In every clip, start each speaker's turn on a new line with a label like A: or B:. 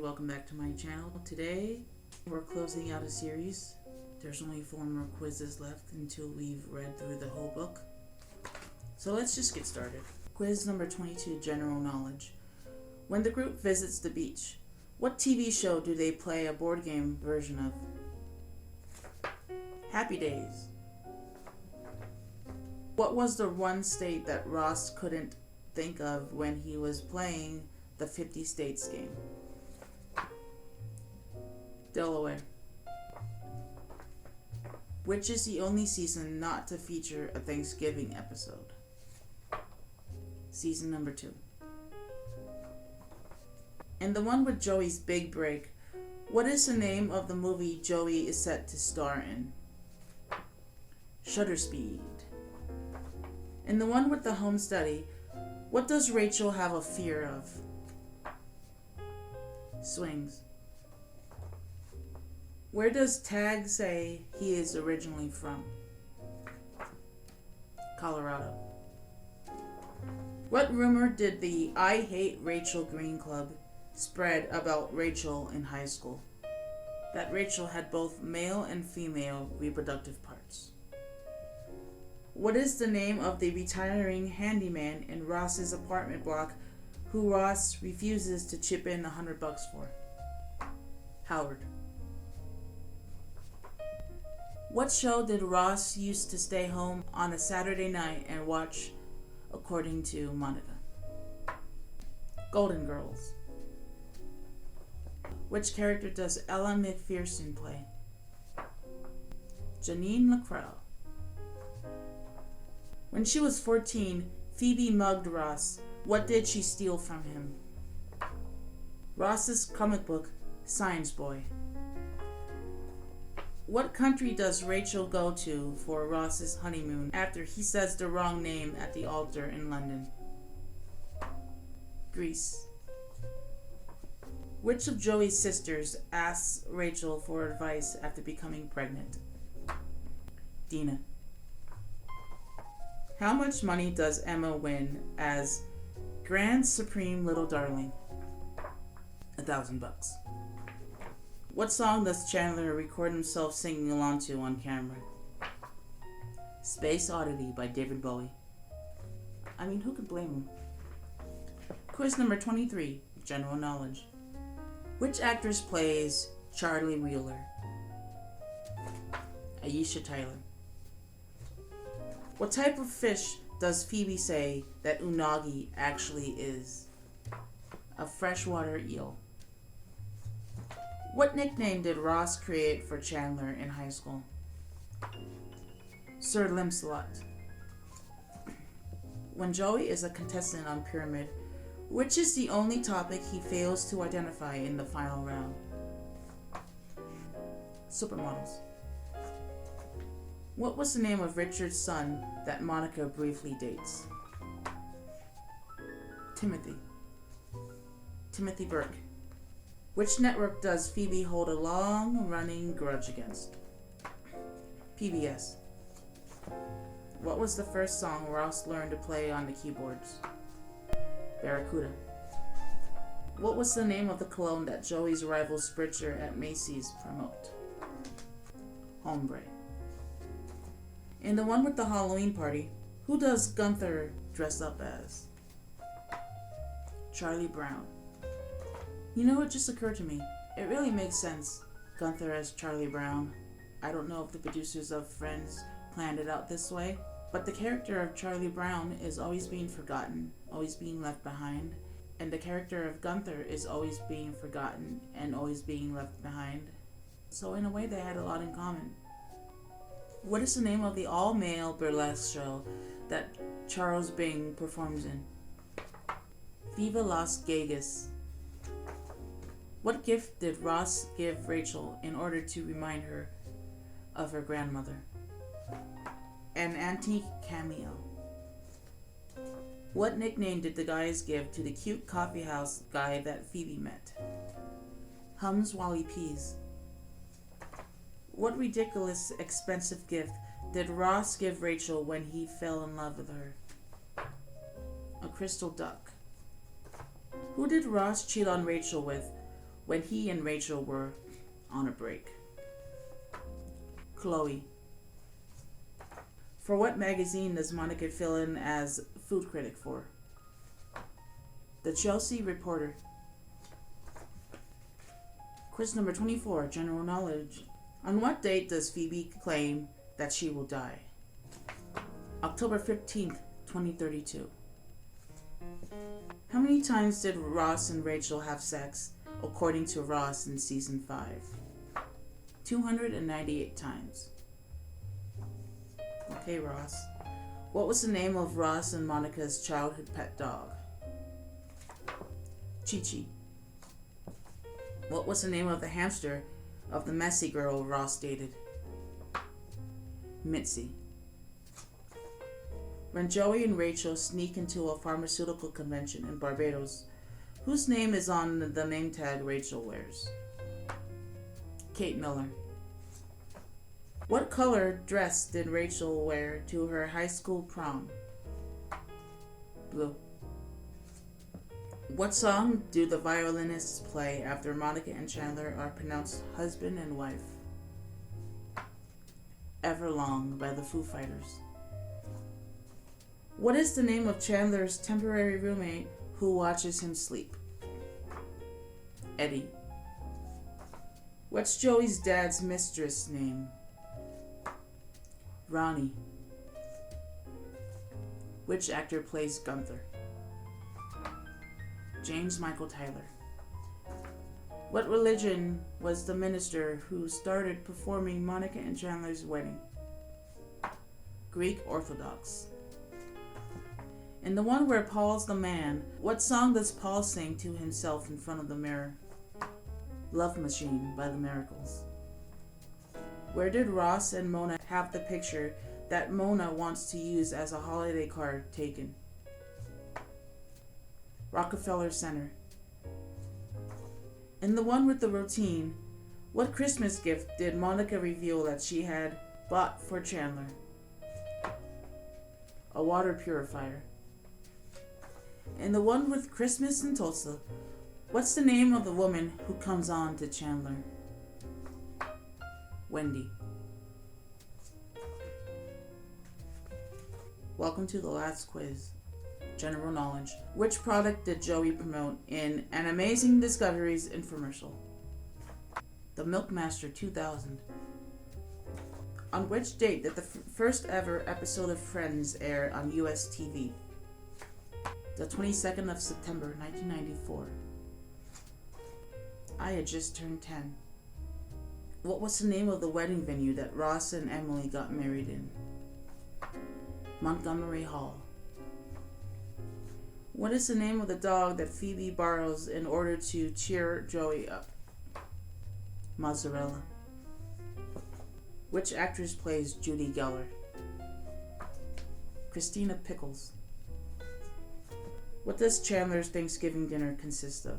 A: welcome back to my channel. Today we're closing out a series. There's only 4 more quizzes left until we've read through the whole book. So let's just get started. Quiz number 22, general knowledge. When the group visits the beach, what TV show do they play a board game version of? Happy Days. What was the one state that Ross couldn't think of when he was playing the 50 states game? Delaware. Which is the only season not to feature a Thanksgiving episode? Season number 2. And the one with Joey's big break, what is the name of the movie Joey is set to star in? Shutter Speed. And the one with the home study, what does Rachel have a fear of? Swings. Where does Tag say he is originally from? Colorado. What rumor did the I Hate Rachel Green Club spread about Rachel in high school? That Rachel had both male and female reproductive parts. What is the name of the retiring handyman in Ross's apartment block who Ross refuses to chip in $100 for? Howard. What show did Ross used to stay home on a Saturday night and watch, according to Monica? Golden Girls. Which character does Ella McPherson play? Janine LaCroix. When she was 14, Phoebe mugged Ross. What did she steal from him? Ross's comic book, Science Boy. What country does Rachel go to for Ross's honeymoon after he says the wrong name at the altar in London? Greece. Which of Joey's sisters asks Rachel for advice after becoming pregnant? Dina. How much money does Emma win as Grand Supreme Little Darling? $1,000. What song does Chandler record himself singing along to on camera? Space Oddity by David Bowie. I mean, who could blame him? Quiz number 23, general knowledge. Which actress plays Charlie Wheeler? Aisha Tyler. What type of fish does Phoebe say that unagi actually is? A freshwater eel. What nickname did Ross create for Chandler in high school? Sir Limsalot. When Joey is a contestant on Pyramid, which is the only topic he fails to identify in the final round? Supermodels. What was the name of Richard's son that Monica briefly dates? Timothy. Timothy Burke. Which network does Phoebe hold a long-running grudge against? PBS. What was the first song Ross learned to play on the keyboards? Barracuda. What was the name of the cologne that Joey's rival Spritzer at Macy's promote? Hombre. In the one with the Halloween party, who does Gunther dress up as? Charlie Brown. You know, it just occurred to me. It really makes sense, Gunther as Charlie Brown. I don't know if the producers of Friends planned it out this way, but the character of Charlie Brown is always being forgotten, always being left behind, and the character of Gunther is always being forgotten and always being left behind. So in a way, they had a lot in common. What is the name of the all-male burlesque show that Charles Bing performs in? Viva Las Vegas. What gift did Ross give Rachel in order to remind her of her grandmother? An antique cameo. What nickname did the guys give to the cute coffeehouse guy that Phoebe met? Hums while he pees. What ridiculous expensive gift did Ross give Rachel when he fell in love with her? A crystal duck. Who did Ross cheat on Rachel with when he and Rachel were on a break. Chloe. For what magazine does Monica fill in as food critic for? The Chelsea Reporter. Quiz number 24, general knowledge. On what date does Phoebe claim that she will die? October 15th, 2032. How many times did Ross and Rachel have sex, according to Ross in season 5? 298 times. Okay, Ross. What was the name of Ross and Monica's childhood pet dog? Chi-Chi. What was the name of the hamster of the messy girl Ross dated? Mitzi. When Joey and Rachel sneak into a pharmaceutical convention in Barbados, whose name is on the name tag Rachel wears? Kate Miller. What color dress did Rachel wear to her high school prom? Blue. What song do the violinists play after Monica and Chandler are pronounced husband and wife? Everlong by the Foo Fighters. What is the name of Chandler's temporary roommate who watches him sleep? Eddie. What's Joey's dad's mistress name? Ronnie. Which actor plays Gunther? James Michael Tyler. What religion was the minister who started performing Monica and Chandler's wedding? Greek Orthodox. In the one where Paul's the man, what song does Paul sing to himself in front of the mirror? Love Machine by the Miracles. Where did Ross and Mona have the picture that Mona wants to use as a holiday card taken? Rockefeller Center. In the one with the routine, what Christmas gift did Monica reveal that she had bought for Chandler? A water purifier. In the one with Christmas in Tulsa, what's the name of the woman who comes on to Chandler? Wendy. Welcome to the last quiz. General knowledge. Which product did Joey promote in An Amazing Discoveries infomercial? The Milkmaster 2000. On which date did the first ever episode of Friends air on US TV? The 22nd of September, 1994. I had just turned 10. What was the name of the wedding venue that Ross and Emily got married in? Montgomery Hall. What is the name of the dog that Phoebe borrows in order to cheer Joey up? Mozzarella. Which actress plays Judy Geller? Christina Pickles. What does Chandler's Thanksgiving dinner consist of?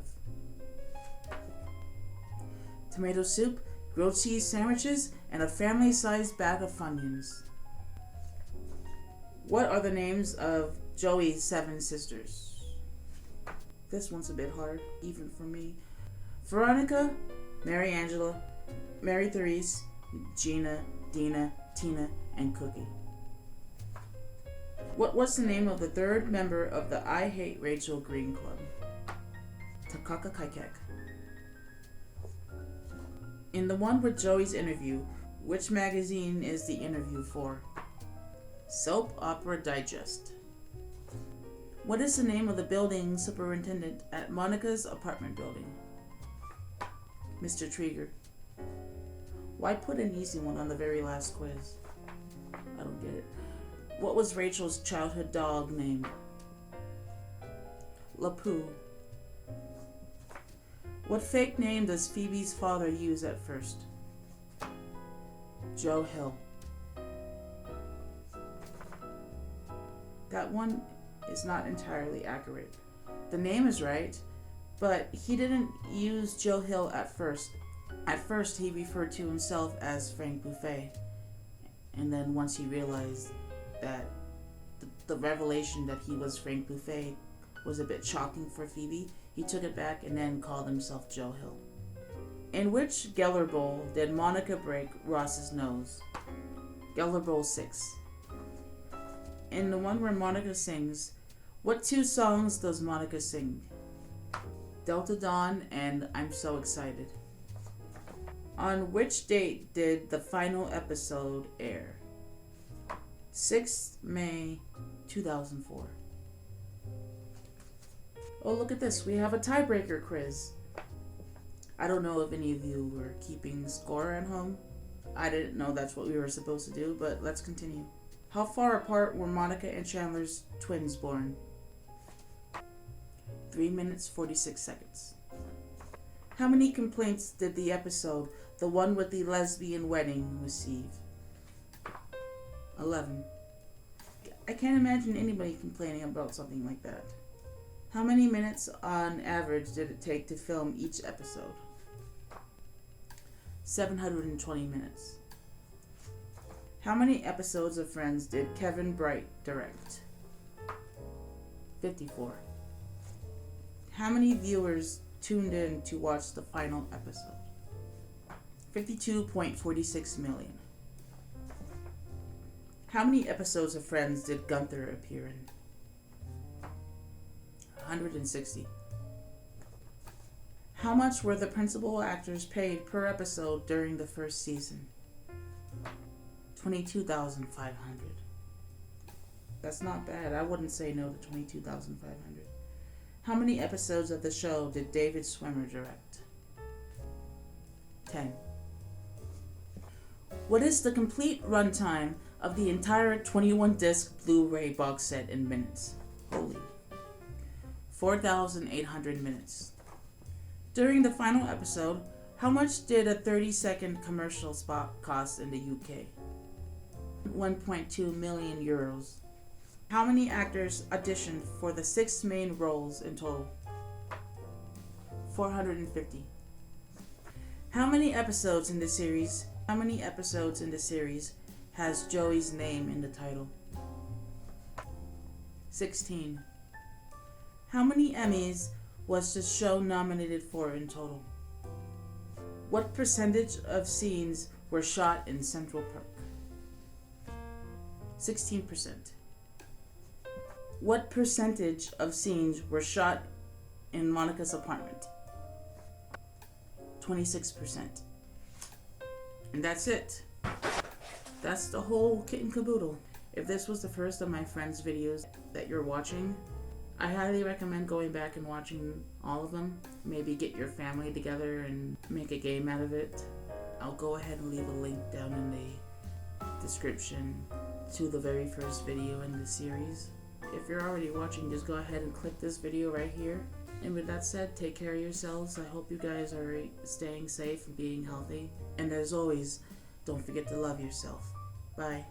A: Tomato soup, grilled cheese sandwiches, and a family-sized bag of Funyuns. What are the names of Joey's 7 sisters? This one's a bit hard, even for me. Veronica, Mary Angela, Mary Therese, Gina, Dina, Tina, and Cookie. What was the name of the third member of the I Hate Rachel Green Club? Takaka Kaikek. In the one with Joey's interview, which magazine is the interview for? Soap Opera Digest. What is the name of the building superintendent at Monica's apartment building? Mr. Trieger. Why put an easy one on the very last quiz? I don't get it. What was Rachel's childhood dog named? Lapoo. What fake name does Phoebe's father use at first? Joe Hill. That one is not entirely accurate. The name is right, but he didn't use Joe Hill at first. At first, he referred to himself as Frank Buffet, and then once he realized that the revelation that he was Frank Buffet was a bit shocking for Phoebe, he took it back and then called himself Joe Hill. In which Geller Bowl did Monica break Ross's nose? Geller Bowl 6. In the one where Monica sings, what two songs does Monica sing? Delta Dawn and I'm So Excited. On which date did the final episode air? 6th May 2004. Oh, look at this. We have a tiebreaker quiz. I don't know if any of you were keeping score at home. I didn't know that's what we were supposed to do, but let's continue. How far apart were Monica and Chandler's twins born? 3 minutes 46 seconds. How many complaints did the episode, the one with the lesbian wedding, receive? 11. I can't imagine anybody complaining about something like that. How many minutes on average did it take to film each episode? 720 minutes. How many episodes of Friends did Kevin Bright direct? 54. How many viewers tuned in to watch the final episode? 52.46 million. How many episodes of Friends did Gunther appear in? 160. How much were the principal actors paid per episode during the first season? 22,500. That's not bad. I wouldn't say no to 22,500. How many episodes of the show did David Schwimmer direct? 10. What is the complete runtime of the entire 21-disc Blu-ray box set in minutes? Holy. 4,800 minutes. During the final episode, how much did a 30-second commercial spot cost in the UK? 1.2 million euros. How many actors auditioned for the 6 main roles in total? 450. How many episodes in the series has Joey's name in the title? 16. How many Emmys was the show nominated for in total? What percentage of scenes were shot in Central Park? 16%. What percentage of scenes were shot in Monica's apartment? 26%. And that's it. That's the whole kit and caboodle. If this was the first of my Friends videos that you're watching, I highly recommend going back and watching all of them. Maybe get your family together and make a game out of it. I'll go ahead and leave a link down in the description to the very first video in the series. If you're already watching, just go ahead and click this video right here. And with that said, take care of yourselves. I hope you guys are staying safe and being healthy. And as always, don't forget to love yourself. Bye.